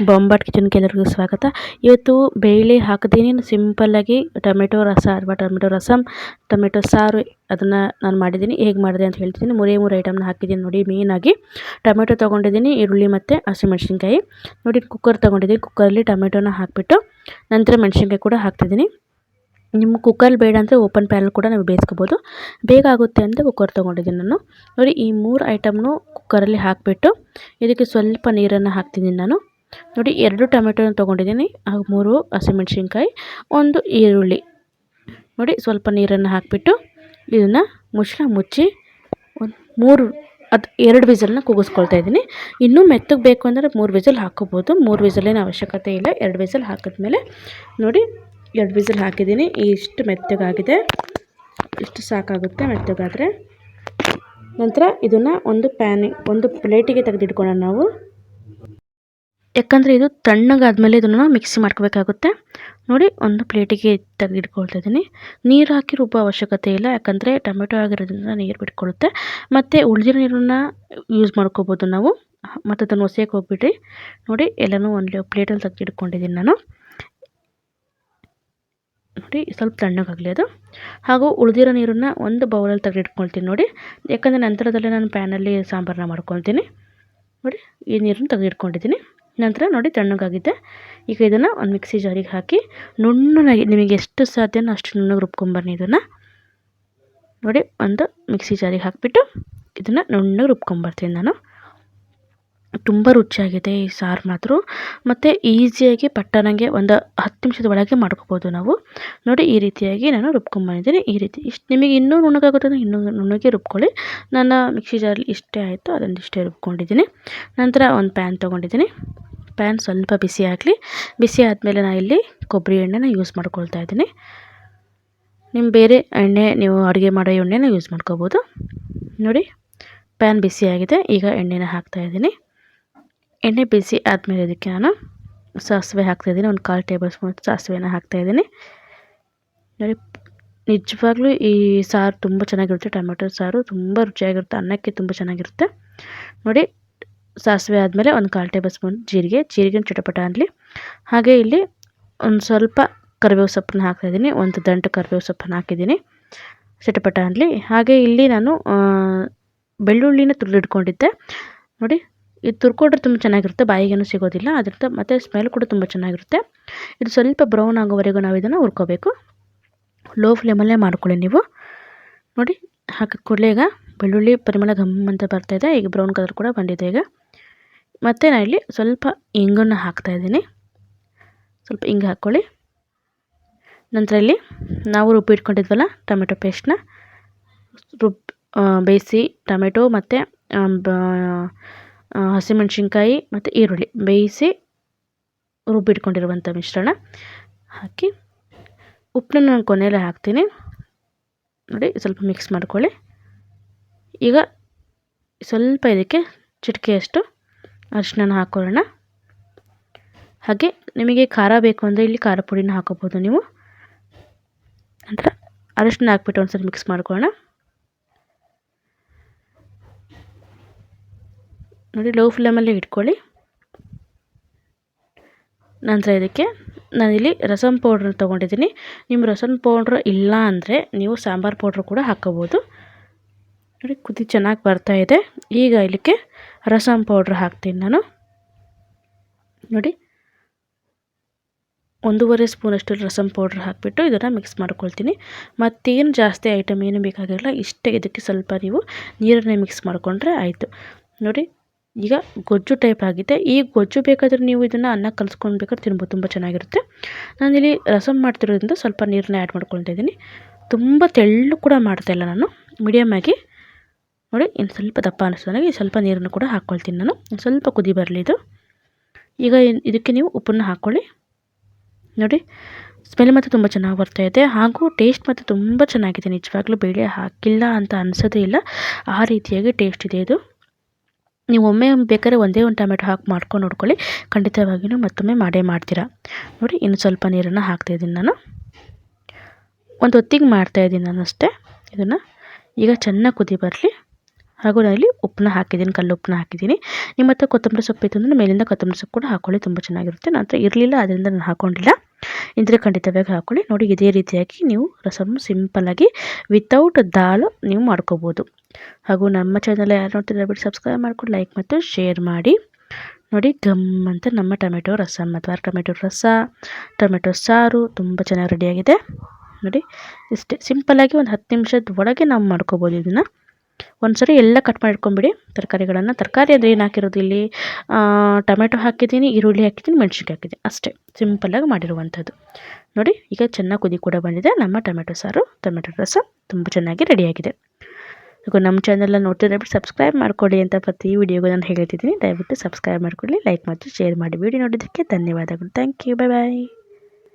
ಬೊಂಬಾಟ್ ಕಿಚನ್ಗೆ ಎಲ್ಲರಿಗೂ ಸ್ವಾಗತ. ಇವತ್ತು ಬೇಳೆ ಹಾಕದೇನೆ ಸಿಂಪಲ್ಲಾಗಿ ಟೊಮೆಟೊ ರಸ ಅಥವಾ ಟೊಮೆಟೊ ರಸಮ್, ಟೊಮೆಟೊ ಸಾರು ಅದನ್ನು ನಾನು ಮಾಡಿದ್ದೀನಿ. ಹೇಗೆ ಮಾಡಿದೆ ಅಂತ ಹೇಳ್ತಿದ್ದೀನಿ. ಮೂರು ಐಟಮ್ನ ಹಾಕಿದ್ದೀನಿ ನೋಡಿ. ಮೇಯ್ನಾಗಿ ಟೊಮೆಟೊ ತೊಗೊಂಡಿದ್ದೀನಿ, ಈರುಳ್ಳಿ ಮತ್ತು ಹಸಿಮೆಣ್ಸಿನ್ಕಾಯಿ. ನೋಡಿ ಕುಕ್ಕರ್ ತೊಗೊಂಡಿದ್ದೀನಿ. ಕುಕ್ಕರಲ್ಲಿ ಟೊಮೆಟೊನ ಹಾಕಿಬಿಟ್ಟು ನಂತರ ಮೆಣಸಿನ್ಕಾಯಿ ಕೂಡ ಹಾಕ್ತಿದ್ದೀನಿ. ನಿಮ್ಮ ಕುಕ್ಕರ್ ಬೇಡ ಅಂದರೆ ಓಪನ್ ಪ್ಯಾನಲ್ಲಿ ಕೂಡ ನೀವು ಬೇಯಿಸ್ಕೋಬೋದು. ಬೇಗ ಆಗುತ್ತೆ ಅಂತ ಕುಕ್ಕರ್ ತೊಗೊಂಡಿದ್ದೀನಿ ನಾನು. ನೋಡಿ ಈ 3 ಐಟಮ್ನು ಕುಕ್ಕರಲ್ಲಿ ಹಾಕಿಬಿಟ್ಟು ಇದಕ್ಕೆ ಸ್ವಲ್ಪ ನೀರನ್ನು ಹಾಕ್ತಿದ್ದೀನಿ ನಾನು. ನೋಡಿ 2 ಟೊಮೆಟೊನ ತೊಗೊಂಡಿದ್ದೀನಿ, ಹಾಗೂ 3 ಹಸಿಮೆಣ್ಸಿನ್ಕಾಯಿ, 1 ಈರುಳ್ಳಿ. ನೋಡಿ ಸ್ವಲ್ಪ ನೀರನ್ನು ಹಾಕಿಬಿಟ್ಟು ಇದನ್ನು ಮುಚ್ಚಿ ಒಂದು 2 ವಿಸಲ್ನ ಕೂಗಿಸ್ಕೊಳ್ತಾ ಇದ್ದೀನಿ. ಇನ್ನೂ ಮೆತ್ತಗೆ ಬೇಕು ಅಂದರೆ 3 ವಿಸಲ್ ಹಾಕೋಬೋದು. 3 ವಿಸಲೇನು ಅವಶ್ಯಕತೆ ಇಲ್ಲ. 2 ವಿಸಲ್ ಹಾಕಿದ್ಮೇಲೆ ನೋಡಿ 2 ವಿಸಲ್ ಹಾಕಿದ್ದೀನಿ. ಇಷ್ಟು ಮೆತ್ತಗಾಗಿದೆ, ಇಷ್ಟು ಸಾಕಾಗುತ್ತೆ ಮೆತ್ತಗಾದರೆ. ನಂತರ ಇದನ್ನು ಒಂದು ಪ್ಲೇಟಿಗೆ ತೆಗೆದಿಟ್ಕೊಳ್ಳೋಣ ನಾವು. ಯಾಕಂದರೆ ಇದು ತಣ್ಣಗಾದ್ಮೇಲೆ ಇದನ್ನು ಮಿಕ್ಸಿ ಮಾಡ್ಕೋಬೇಕಾಗುತ್ತೆ. ನೋಡಿ ಒಂದು ಪ್ಲೇಟಿಗೆ ತೆಗೆದಿಟ್ಕೊಳ್ತಾ ಇದ್ದೀನಿ. ನೀರು ಹಾಕಿ ರುಬ್ಬೋ ಅವಶ್ಯಕತೆ ಇಲ್ಲ, ಯಾಕಂದರೆ ಟೊಮೆಟೊ ಆಗಿರೋದ್ರಿಂದ ನೀರು ಬಿಟ್ಕೊಳ್ಳುತ್ತೆ. ಮತ್ತು ಉಳಿದಿರೋ ನೀರನ್ನು ಯೂಸ್ ಮಾಡ್ಕೋಬೋದು ನಾವು. ಮತ್ತು ಅದನ್ನು ಒಸೆಯೋಕ್ಕೆ ಹೋಗ್ಬಿಟ್ರಿ. ನೋಡಿ ಎಲ್ಲನೂ ಒಂದು ಪ್ಲೇಟಲ್ಲಿ ತೆಗೆದಿಟ್ಕೊಂಡಿದ್ದೀನಿ ನಾನು. ನೋಡಿ ಸ್ವಲ್ಪ ತಣ್ಣಗಾಗಲಿ ಅದು. ಹಾಗೂ ಉಳಿದಿರೋ ನೀರನ್ನು ಒಂದು ಬೌಲಲ್ಲಿ ತೆಗೆದಿಟ್ಕೊಳ್ತೀನಿ ನೋಡಿ. ಯಾಕಂದರೆ ನಂತರದಲ್ಲೇ ನಾನು ಪ್ಯಾನಲ್ಲಿ ಸಾಂಬಾರನ್ನ ಮಾಡ್ಕೊಳ್ತೀನಿ. ನೋಡಿ ಈ ನೀರನ್ನು ತೆಗೆದಿಟ್ಕೊಂಡಿದ್ದೀನಿ. ನಂತರ ನೋಡಿ ತಣ್ಣಗಾಗಿದೆ. ಈಗ ಇದನ್ನು ಒಂದು ಮಿಕ್ಸಿ ಜಾರಿಗೆ ಹಾಕಿ ನುಣ್ಣಗೆ, ನಿಮಗೆ ಎಷ್ಟು ಸಾಧ್ಯನೋ ಅಷ್ಟು ನುಣ್ಣಗೆ ರುಬ್ಕೊಂಬನ್ನಿ ಇದನ್ನು. ನೋಡಿ ಒಂದು ಮಿಕ್ಸಿ ಜಾರಿಗೆ ಹಾಕಿಬಿಟ್ಟು ಇದನ್ನು ನುಣ್ಣಗೆ ರುಬ್ಕೊಂಬರ್ತೀನಿ ನಾನು. ತುಂಬ ರುಚಿಯಾಗಿದೆ ಈ ಸಾರು ಮಾತ್ರ. ಮತ್ತು ಈಸಿಯಾಗಿ ಪಟ್ಟಣಂಗೆ ಒಂದು 10 ನಿಮಿಷದ ಒಳಗೆ ಮಾಡ್ಕೋಬೋದು ನಾವು. ನೋಡಿ ಈ ರೀತಿಯಾಗಿ ನಾನು ರುಬ್ಕೊಂಬಂದಿದ್ದೀನಿ. ಈ ರೀತಿ ನಿಮಗೆ ಇನ್ನೂ ನುಣ್ಣಗಾಗುತ್ತೆ, ಇನ್ನೂ ನುಣ್ಣಗೆ ರುಬ್ಕೊಳ್ಳಿ. ನನ್ನ ಮಿಕ್ಸಿ ಜಾರಲ್ಲಿ ಇಷ್ಟೇ ಆಯಿತು, ಅದೊಂದಿಷ್ಟೇ ರುಬ್ಕೊಂಡಿದ್ದೀನಿ. ನಂತರ ಒಂದು ಪ್ಯಾನ್ ತೊಗೊಂಡಿದ್ದೀನಿ. ಪ್ಯಾನ್ ಸ್ವಲ್ಪ ಬಿಸಿ ಆಗಲಿ. ಬಿಸಿ ಆದಮೇಲೆ ನಾನು ಇಲ್ಲಿ ಕೊಬ್ಬರಿ ಎಣ್ಣೆನ ಯೂಸ್ ಮಾಡ್ಕೊಳ್ತಾ ಇದ್ದೀನಿ. ನಿಮ್ಮ ಬೇರೆ ಎಣ್ಣೆ, ನೀವು ಅಡುಗೆ ಮಾಡೋ ಎಣ್ಣೆನ ಯೂಸ್ ಮಾಡ್ಕೋಬೋದು. ನೋಡಿ ಪ್ಯಾನ್ ಬಿಸಿ ಆಗಿದೆ. ಈಗ ಎಣ್ಣೆನ ಹಾಕ್ತಾಯಿದ್ದೀನಿ. ಎಣ್ಣೆ ಬಿಸಿ ಆದಮೇಲೆ ಇದಕ್ಕೆ ನಾನು ಸಾಸಿವೆ ಹಾಕ್ತಾಯಿದ್ದೀನಿ. ಒಂದು 1/4 ಟೇಬಲ್ ಸ್ಪೂನ್ ಸಾಸಿವೆನ ಹಾಕ್ತಾಯಿದ್ದೀನಿ. ನೋಡಿ ನಿಜವಾಗ್ಲೂ ಈ ಸಾರು ತುಂಬ ಚೆನ್ನಾಗಿರುತ್ತೆ. ಟೊಮೆಟೊ ಸಾರು ತುಂಬ ರುಚಿಯಾಗಿರುತ್ತೆ, ಅನ್ನಕ್ಕೆ ತುಂಬ ಚೆನ್ನಾಗಿರುತ್ತೆ. ನೋಡಿ ಸಾಸಿವೆ ಆದಮೇಲೆ ಒಂದು 1/4 ಟೇಬಲ್ ಸ್ಪೂನ್ ಜೀರಿಗೆ ಚಟಪಟ ಅನ್ನಲಿ. ಹಾಗೆ ಇಲ್ಲಿ ಒಂದು ಸ್ವಲ್ಪ ಕರಿಬೇವು ಸೊಪ್ಪನ್ನ ಹಾಕ್ತಾಯಿದ್ದೀನಿ. ಒಂದು ದಂಟು ಕರಿಬೇವು ಸೊಪ್ಪನ್ನು ಹಾಕಿದ್ದೀನಿ, ಚಟಪಟ ಅನ್ನಲಿ. ಹಾಗೆ ಇಲ್ಲಿ ನಾನು ಬೆಳ್ಳುಳ್ಳಿನ ತುರಿದಿಟ್ಕೊಂಡಿದ್ದೆ. ನೋಡಿ ಇದು ತುರ್ಕೊಂಡ್ರೆ ತುಂಬ ಚೆನ್ನಾಗಿರುತ್ತೆ, ಬಾಯಿಗೇನು ಸಿಗೋದಿಲ್ಲ ಅದರಿಂದ, ಮತ್ತು ಸ್ಮೆಲ್ ಕೂಡ ತುಂಬ ಚೆನ್ನಾಗಿರುತ್ತೆ. ಇದು ಸ್ವಲ್ಪ ಬ್ರೌನ್ ಆಗೋವರೆಗೂ ನಾವು ಇದನ್ನು ಹುರ್ಕೋಬೇಕು. ಲೋ ಫ್ಲೇಮಲ್ಲೇ ಮಾಡ್ಕೊಳ್ಳಿ ನೀವು. ನೋಡಿ ಹಾಕಿದ ಕೂಡಲೇ ಈಗ ಬೆಳ್ಳುಳ್ಳಿ ಪರಿಮಳ ಘಮ್ ಅಂತ ಬರ್ತಾಯಿದೆ. ಈಗ ಬ್ರೌನ್ ಕಲರ್ ಕೂಡ ಬಂದಿದೆ ಈಗ. ಮತ್ತು ನಾನು ಇಲ್ಲಿ ಸ್ವಲ್ಪ ಇಂಗನ್ನು ಹಾಕ್ತಾಯಿದ್ದೀನಿ. ಸ್ವಲ್ಪ ಇಂಗು ಹಾಕ್ಕೊಳ್ಳಿ. ನಂತರ ಇಲ್ಲಿ ನಾವು ರುಬ್ಬಿಟ್ಕೊಂಡಿದ್ವಲ್ಲ ಟೊಮೆಟೊ ಪೇಸ್ಟ್ನ ಬೇಯಿಸಿ, ಟೊಮೆಟೊ ಮತ್ತು ಹಸಿಮೆಣ್ಸಿನ್ಕಾಯಿ ಮತ್ತು ಈರುಳ್ಳಿ ಬೇಯಿಸಿ ರುಬ್ಬಿಟ್ಕೊಂಡಿರುವಂಥ ಮಿಶ್ರಣ ಹಾಕಿ, ಉಪ್ಪನ್ನ ನಾನು ಕೊನೆಯಲ್ಲೇ ಹಾಕ್ತೀನಿ. ನೋಡಿ ಸ್ವಲ್ಪ ಮಿಕ್ಸ್ ಮಾಡ್ಕೊಳ್ಳಿ. ಈಗ ಸ್ವಲ್ಪ ಇದಕ್ಕೆ ಚಿಟಿಕೆಯಷ್ಟು ಅರಿಶಿನ ಹಾಕೊಳ್ಳೋಣ. ಹಾಗೆ ನಿಮಗೆ ಖಾರ ಬೇಕು ಅಂದರೆ ಇಲ್ಲಿ ಖಾರ ಪುಡಿನ ಹಾಕೋಬೋದು ನೀವು. ನಂತರ ಅರಿಶಿನ ಹಾಕ್ಬಿಟ್ಟು ಒಂದ್ಸಲ ಮಿಕ್ಸ್ ಮಾಡ್ಕೊಳ್ಳೋಣ. ನೋಡಿ ಲೋ ಫ್ಲೇಮಲ್ಲಿ ಇಟ್ಕೊಳ್ಳಿ. ನಂತರ ಇದಕ್ಕೆ ನಾನಿಲ್ಲಿ ರಸಮ್ ಪೌಡ್ರ್ ತೊಗೊಂಡಿದ್ದೀನಿ. ನಿಮ್ಮ ರಸಮ್ ಪೌಡ್ರ್ ಇಲ್ಲ ಅಂದರೆ ನೀವು ಸಾಂಬಾರು ಪೌಡ್ರ್ ಕೂಡ ಹಾಕ್ಕೋಬೋದು. ನೋಡಿ ಕುದಿ ಚೆನ್ನಾಗಿ ಬರ್ತಾಯಿದೆ. ಈಗ ಇದಕ್ಕೆ ರಸಮ್ ಪೌಡ್ರ್ ಹಾಕ್ತೀನಿ ನಾನು. ನೋಡಿ 1.5 ಸ್ಪೂನಷ್ಟು ರಸಮ್ ಪೌಡ್ರ್ ಹಾಕಿಬಿಟ್ಟು ಇದನ್ನು ಮಿಕ್ಸ್ ಮಾಡ್ಕೊಳ್ತೀನಿ. ಮತ್ತೇನು ಜಾಸ್ತಿ ಐಟಮ್ ಏನು ಬೇಕಾಗಿರಲ್ಲ. ಇಷ್ಟೇ, ಇದಕ್ಕೆ ಸ್ವಲ್ಪ ನೀವು ನೀರನ್ನೇ ಮಿಕ್ಸ್ ಮಾಡಿಕೊಂಡ್ರೆ ಆಯಿತು. ನೋಡಿ ಈಗ ಗೊಜ್ಜು ಟೈಪ್ ಆಗಿದೆ. ಈ ಗೊಜ್ಜು ಬೇಕಾದರೆ ನೀವು ಇದನ್ನು ಅನ್ನ ಕಲಿಸ್ಕೊಂಡು ಬೇಕಾದ್ರೆ ತಿನ್ಬೋದು, ತುಂಬ ಚೆನ್ನಾಗಿರುತ್ತೆ. ನಾನಿಲ್ಲಿ ರಸಮ್ ಮಾಡ್ತಿರೋದ್ರಿಂದ ಸ್ವಲ್ಪ ನೀರನ್ನ ಆ್ಯಡ್ ಮಾಡ್ಕೊಳ್ತಾ ಇದ್ದೀನಿ. ತುಂಬ ತೆಳ್ಳು ಕೂಡ ಮಾಡ್ತಾಯಿಲ್ಲ ನಾನು, ಮೀಡಿಯಮ್ ಆಗಿ. ನೋಡಿ ಇನ್ನು ಸ್ವಲ್ಪ ದಪ್ಪ ಅನ್ನಿಸೋದಾಗಿ ಸ್ವಲ್ಪ ನೀರನ್ನು ಕೂಡ ಹಾಕ್ಕೊಳ್ತೀನಿ ನಾನು. ಸ್ವಲ್ಪ ಕುದಿ ಬರಲಿ ಇದು. ಈಗ ಇದಕ್ಕೆ ನೀವು ಉಪ್ಪನ್ನು ಹಾಕ್ಕೊಳ್ಳಿ. ನೋಡಿ ಸ್ಮೆಲ್ ಮತ್ತು ತುಂಬ ಚೆನ್ನಾಗಿ ಬರ್ತಾಯಿದೆ, ಹಾಗೂ ಟೇಸ್ಟ್ ಮತ್ತು ತುಂಬ ಚೆನ್ನಾಗಿದೆ. ನಿಜವಾಗ್ಲೂ ಬೇಳೆ ಹಾಕಿಲ್ಲ ಅಂತ ಅನಿಸೋದೇ ಇಲ್ಲ, ಆ ರೀತಿಯಾಗಿ ಟೇಸ್ಟ್ ಇದೆ ಇದು. ನೀವು ಒಮ್ಮೆ ಬೇಕಾದ್ರೆ ಒಂದೇ ಒಂದು ಟೊಮೆಟೊ ಹಾಕಿ ಮಾಡ್ಕೊಂಡು ನೋಡ್ಕೊಳ್ಳಿ, ಖಂಡಿತವಾಗಿಯೂ ಮತ್ತೊಮ್ಮೆ ಮಾಡ್ತೀರಾ. ನೋಡಿ ಇನ್ನು ಸ್ವಲ್ಪ ನೀರನ್ನು ಹಾಕ್ತಾಯಿದ್ದೀನಿ ನಾನು. ಒಂದು ಹೊತ್ತಿಗೆ ಮಾಡ್ತಾಯಿದ್ದೀನಿ ನಾನು ಅಷ್ಟೇ ಇದನ್ನು. ಈಗ ಚೆನ್ನಾಗಿ ಕುದಿ ಬರಲಿ. ಹಾಗೂ ನಾನಿಲ್ಲಿ ಉಪ್ಪನ್ನ ಹಾಕಿದ್ದೀನಿ, ಕಲ್ಲು ಉಪ್ಪನ್ನ ಹಾಕಿದ್ದೀನಿ. ನಿಮ್ಮ ಹತ್ರ ಕೊತ್ತಂಬರಿ ಸೊಪ್ಪು ಇತ್ತು ಅಂದರೆ ಮೇಲಿಂದ ಕೊತ್ತಂಬರಿ ಸೊಪ್ಪು ಕೂಡ ಹಾಕ್ಕೊಳ್ಳಿ, ತುಂಬ ಚೆನ್ನಾಗಿರುತ್ತೆ. ನನ್ನ ಹತ್ರ ಇರಲಿಲ್ಲ, ಅದರಿಂದ ನಾನು ಹಾಕ್ಕೊಂಡಿಲ್ಲ. ಇದ್ರೆ ಖಂಡಿತವಾಗಿ ಹಾಕ್ಕೊಳ್ಳಿ. ನೋಡಿ ಇದೇ ರೀತಿಯಾಗಿ ನೀವು ರಸಮ್ ಸಿಂಪಲ್ಲಾಗಿ ವಿತೌಟ್ ದಾಲ್ ನೀವು ಮಾಡ್ಕೋಬೋದು. ಹಾಗೂ ನಮ್ಮ ಚಾನಲ್ ಯಾರು ನೋಡ್ತಿದ್ರೆ ಬಿಟ್ಟು ಸಬ್ಸ್ಕ್ರೈಬ್ ಮಾಡ್ಕೊಂಡು ಲೈಕ್ ಮತ್ತು ಶೇರ್ ಮಾಡಿ. ನೋಡಿ ಗಮ್ ಅಂತ ನಮ್ಮ ಟೊಮೆಟೊ ರಸಮ್ ಅಥವಾ ಟೊಮೆಟೊ ರಸ, ಟೊಮೆಟೊ ಸಾರು ತುಂಬ ಚೆನ್ನಾಗಿ ರೆಡಿಯಾಗಿದೆ. ನೋಡಿ ಇಷ್ಟೇ ಸಿಂಪಲ್ಲಾಗಿ ಒಂದು 10 ನಿಮಿಷದ ಒಳಗೆ ನಾವು ಮಾಡ್ಕೋಬೋದು. ಇದನ್ನು ಒಂದ್ಸರಿ ಎಲ್ಲ ಕಟ್ ಮಾಡಿ ಇಟ್ಕೊಂಬಿಡಿ ತರಕಾರಿಗಳನ್ನು. ತರಕಾರಿ ಅಂದರೆ ಏನು ಹಾಕಿರೋದು ಇಲ್ಲಿ, ಟೊಮೆಟೊ ಹಾಕಿದ್ದೀನಿ, ಈರುಳ್ಳಿ ಹಾಕಿದ್ದೀನಿ, ಮೆಣಸಿನ್ಕಾಯಿ ಹಾಕಿದ್ದೀನಿ, ಅಷ್ಟೇ ಸಿಂಪಲ್ಲಾಗಿ ಮಾಡಿರುವಂಥದ್ದು. ನೋಡಿ ಈಗ ಚೆನ್ನಾಗಿ ಕುದಿ ಕೂಡ ಬಂದಿದೆ. ನಮ್ಮ ಟೊಮೆಟೊ ಸಾರು, ಟೊಮೆಟೊ ರಸ ತುಂಬ ಚೆನ್ನಾಗಿ ರೆಡಿಯಾಗಿದೆ. ಈಗ ನಮ್ಮ ಚಾನಲ್ನ ನೋಡ್ತಿದ್ರೆ ಬಿಟ್ಟು ಸಬ್ಸ್ಕ್ರೈಬ್ ಮಾಡ್ಕೊಳ್ಳಿ ಅಂತ ಪ್ರತಿ ವಿಡಿಯೋಗೂ ನಾನು ಹೇಳ್ತಿದ್ದೀನಿ. ದಯವಿಟ್ಟು ಸಬ್ಸ್ಕ್ರೈಬ್ ಮಾಡ್ಕೊಳ್ಳಿ, ಲೈಕ್ ಮತ್ತು ಶೇರ್ ಮಾಡಿ. ವಿಡಿಯೋ ನೋಡೋದಕ್ಕೆ ಧನ್ಯವಾದಗಳು. Thank you, bye bye.